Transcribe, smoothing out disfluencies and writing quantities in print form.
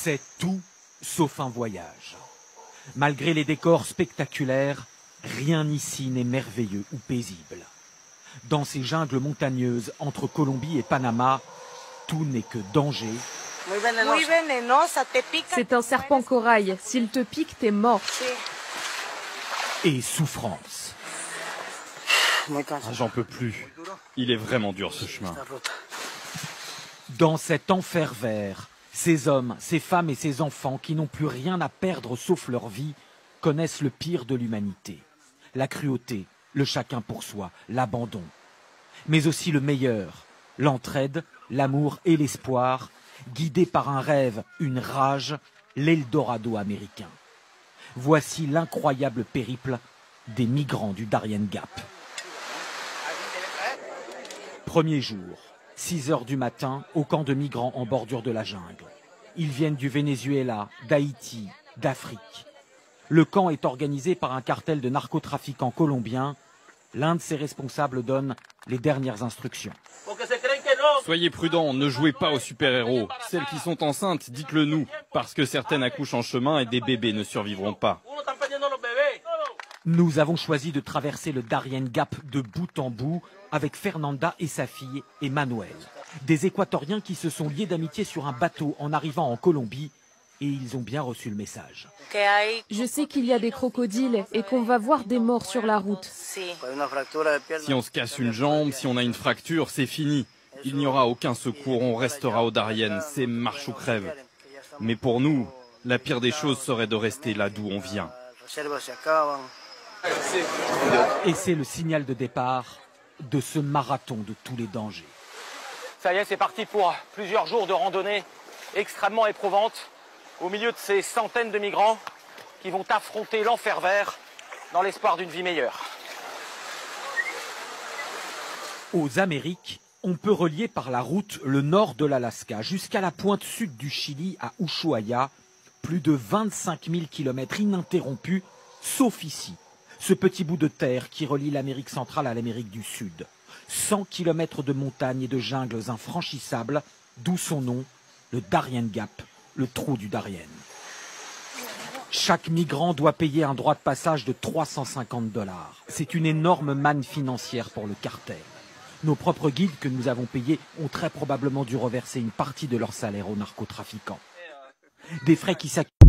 C'est tout sauf un voyage. Malgré les décors spectaculaires, rien ici n'est merveilleux ou paisible. Dans ces jungles montagneuses entre Colombie et Panama, tout n'est que danger. C'est un serpent corail. S'il te pique, t'es mort. Et souffrance. J'en peux plus. Il est vraiment dur ce chemin. Dans cet enfer vert, ces hommes, ces femmes et ces enfants qui n'ont plus rien à perdre sauf leur vie, connaissent le pire de l'humanité. La cruauté, le chacun pour soi, l'abandon. Mais aussi le meilleur, l'entraide, l'amour et l'espoir, guidés par un rêve, une rage, l'Eldorado américain. Voici l'incroyable périple des migrants du Darien Gap. Premier jour, 6 heures du matin, au camp de migrants en bordure de la jungle. Ils viennent du Venezuela, d'Haïti, d'Afrique. Le camp est organisé par un cartel de narcotrafiquants colombiens. L'un de ses responsables donne les dernières instructions. Soyez prudents, ne jouez pas aux super-héros. Celles qui sont enceintes, dites-le nous, parce que certaines accouchent en chemin et des bébés ne survivront pas. Nous avons choisi de traverser le Darien Gap de bout en bout avec Fernanda et sa fille et Manuel. Des Équatoriens qui se sont liés d'amitié sur un bateau en arrivant en Colombie et ils ont bien reçu le message. Je sais qu'il y a des crocodiles et qu'on va voir des morts sur la route. Si on se casse une jambe, si on a une fracture, c'est fini. Il n'y aura aucun secours, on restera au Darien, c'est marche ou crève. Mais pour nous, la pire des choses serait de rester là d'où on vient. Et c'est le signal de départ de ce marathon de tous les dangers. Ça y est, c'est parti pour plusieurs jours de randonnée extrêmement éprouvante au milieu de ces centaines de migrants qui vont affronter l'enfer vert dans l'espoir d'une vie meilleure. Aux Amériques, on peut relier par la route le nord de l'Alaska jusqu'à la pointe sud du Chili à Ushuaia, plus de 25 000 kilomètres ininterrompus, sauf ici, ce petit bout de terre qui relie l'Amérique centrale à l'Amérique du Sud. 100 kilomètres de montagnes et de jungles infranchissables, d'où son nom, le Darien Gap, le trou du Darien. Chaque migrant doit payer un droit de passage de 350 $. C'est une énorme manne financière pour le cartel. Nos propres guides que nous avons payés ont très probablement dû reverser une partie de leur salaire aux narcotrafiquants. Des frais qui s'accumulent